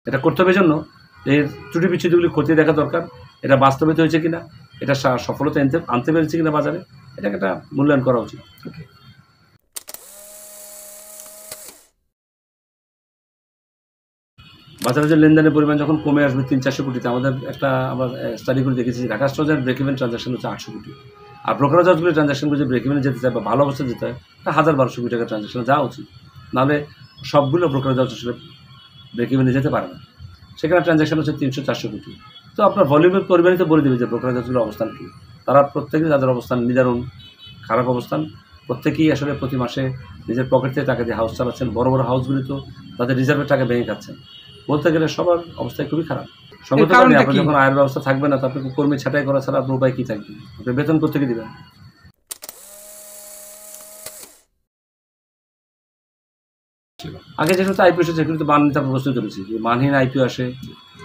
এটা করতে হবে জন্য এর ত্রুটি বিচ্ছুতিগুলি খতিয়ে দেখা দরকার, এটা বাস্তবিত হয়েছে কিনা, এটা সফলতা আনতে পেরেছে কিনা বাজারে, এটাকে একটা মূল্যায়ন করা উচিত। ওকে, বাজারে যে লেনদেনের পরিমাণ যখন কমে আসবে 300-400 কোটিতে, আমরা স্টাডি করে দেখেছি ঢাকা স্টক এক্সচেঞ্জের ব্রেক ইভেন ট্রানজাকশন হচ্ছে 800 কোটি, আর ব্রোকারেজ হাউসগুলির ট্রানজাকশনগুলো যে ব্রেক ইভেনে যেতে চায় বা ভালো অবস্থায় যেতে হয়, 1000-1200 কোটি টাকা ট্রানজাকশনে যাওয়া উচিত। নাহলে সবগুলো ব্রোকারেজ হাউস আসলে ব্রেক ইভেনে যেতে পারে না, সেখানে ট্রানজাকশন হচ্ছে 300-400 কোটি। তো আপনার ভলিউমের পরিমাণই তো বলে দেবে যে ব্রোকারেজ হাউসগুলোর অবস্থান কী। তারা প্রত্যেকেই তাদের অবস্থান নিদারুণ খারাপ অবস্থান, প্রত্যেকেই আসলে প্রতি মাসে নিজের পকেট থেকে টাকা দিয়ে হাউস চালাচ্ছেন। বড় বড় হাউসগুলি তো তাদের রিজার্ভের টাকা ভেঙে খাচ্ছেন। বলতে গেলে সবার অবস্থায় খুবই খারাপ। সঙ্গত কারণে আপনার যখন আয়ের ব্যবস্থা থাকবে না, তো আপনি কর্মী ছাঁটাই করা ছাড়া আপনার উপায় কী থাকবে? আপনি বেতন কোত্থেকে দেবেন? আগে যে সমস্ত আইপিও এসেছে সেগুলো তো মান নিতে আমরা প্রস্তুত করেছি, যে মানহীন আইপিও আসে,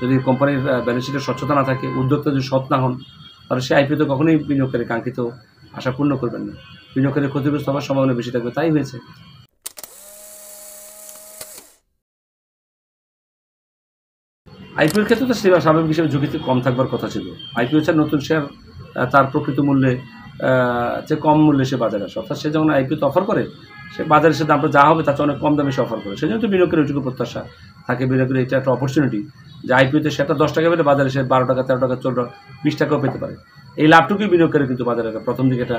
যদি কোম্পানির ব্যালেন্স শিটের স্বচ্ছতা না থাকে, উদ্যোক্তা যদি সৎ না হন, তাহলে সেই আইপিও তো কখনোই বিনিয়োগকারী কাঙ্ক্ষিত আশা পূর্ণ করবেন না, বিনিয়োগকারী ক্ষতিগ্রস্ত হওয়ার সম্ভাবনা বেশি থাকবে। তাই হয়েছে। আইপিওর ক্ষেত্রে তো স্বাভাবিক হিসেবে ঝুঁকি কম থাকবার কথা ছিল। আইপিও হচ্ছে নতুন শেয়ার তার প্রকৃত মূল্যে যে কম মূল্যে সে বাজারে আসে, অর্থাৎ সে যখন আইপিওতে অফার করে, সে বাজারে সে দামটা যা হবে তার চেয়ে অনেক কম দামে সে অফার করে। সেই জন্য তো বিনিয়োগের ওইটুকু প্রত্যাশা থাকে, বিনিয়োগের এটা একটা অপরচুনিটি যে আইপিওতে সেটা 10 টাকা পেলে বাজারে সে 12 টাকা, 13 টাকা, 14 টাকা, 20 টাকাও পেতে পারে। এই লাভটুকুই বিনিয়োগকারী কিন্তু বাজারে প্রথম দিকে একটা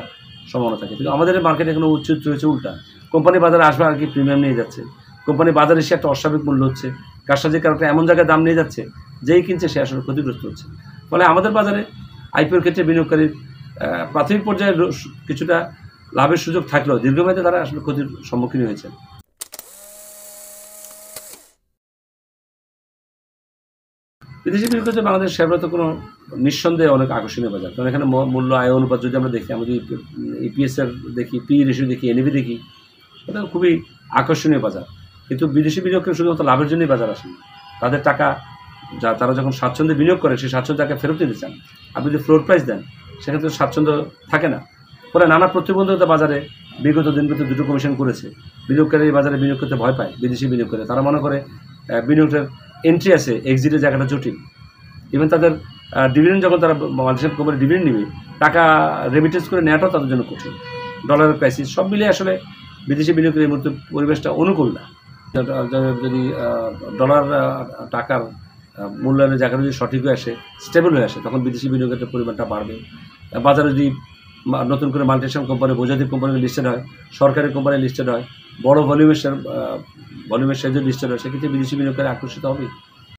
সম্ভাবনা থাকে। কিন্তু আমাদের মার্কেটে এখনো উচ্চ রয়েছে উল্টা, কোম্পানি বাজারে আসবে আর কি প্রিমিয়াম নিয়ে যাচ্ছে, কোম্পানি বাজারে এসে একটা অস্বাভাবিক মূল্য হচ্ছে, কারসাজির কারণে এমন জায়গায় দাম নিয়ে যাচ্ছে যেই কিনছে সে আসলে ক্ষতিগ্রস্ত হচ্ছে। ফলে আমাদের বাজারে আইপিওর ক্ষেত্রে বিনিয়োগকারীর প্রাথমিক পর্যায়ে কিছুটা লাভের সুযোগ থাকলেও দীর্ঘমেয়াদে তারা আসলে ক্ষতির সম্মুখীন হয়েছে। বিদেশি বিনিয়োগ করতে বাংলাদেশ শেয়ার বাজার তো কোনো নিঃসন্দেহে অনেক আকর্ষণীয় বাজার, কারণ এখানে মূল্য আয় অনুপাত যদি আমরা দেখি, আমরা যদি ইপিএসের দেখি, পি রেশিও দেখি, এনএভি দেখি, এটা খুবই আকর্ষণীয় বাজার। কিন্তু বিদেশি বিনিয়োগকারী শুধুমাত্র লাভের জন্যই বাজার আসেন, তাদের টাকা তারা যখন স্বাচ্ছন্দ্যে বিনিয়োগ করে সেই স্বাচ্ছন্দ্য টাকা ফেরত দিতে চান। আপনি যদি ফ্লোর প্রাইস দেন সেক্ষেত্রে স্বাচ্ছন্দ্য থাকে না। ফলে নানা প্রতিবন্ধকতা বাজারে বিগত দিনগুলোতে দুটো কমিশন করেছে। বিনিয়োগকারী বাজারে বিনিয়োগ করতে ভয় পায়, বিদেশি বিনিয়োগ করে তারা মনে করে বিনিয়োগের এন্ট্রি আছে, এক্সিটের জায়গাটা জটিল। ইভেন তাদের ডিভিডেন্ড যখন তারা বাংলাদেশের কোম্পানি ডিভিডেন্ড নেবে, টাকা রেমিটেন্স করে নেওয়াটাও তাদের জন্য কঠিন। ডলারের ক্রাইসিস সব মিলিয়ে আসলে বিদেশি বিনিয়োগের এই মুহূর্তে পরিবেশটা অনুকূল না। যদি ডলার টাকার মূল্যায়নের জায়গাটা যদি সঠিক হয়ে আসে, স্টেবল হয়ে আসে, তখন বিদেশি বিনিয়োগের পরিমাণটা বাড়বে। বাজারে যদি নতুন করে মাল্টিনেশনাল কোম্পানি, বৈজাতিক কোম্পানি লিস্টেড হয়, সরকারি কোম্পানি লিস্টেড হয়, বড় ভলিউমের শেয়ার যদি লিস্টেড হয়, সেক্ষেত্রে বিদেশি বিনিয়োগকারী আকর্ষিত হবে।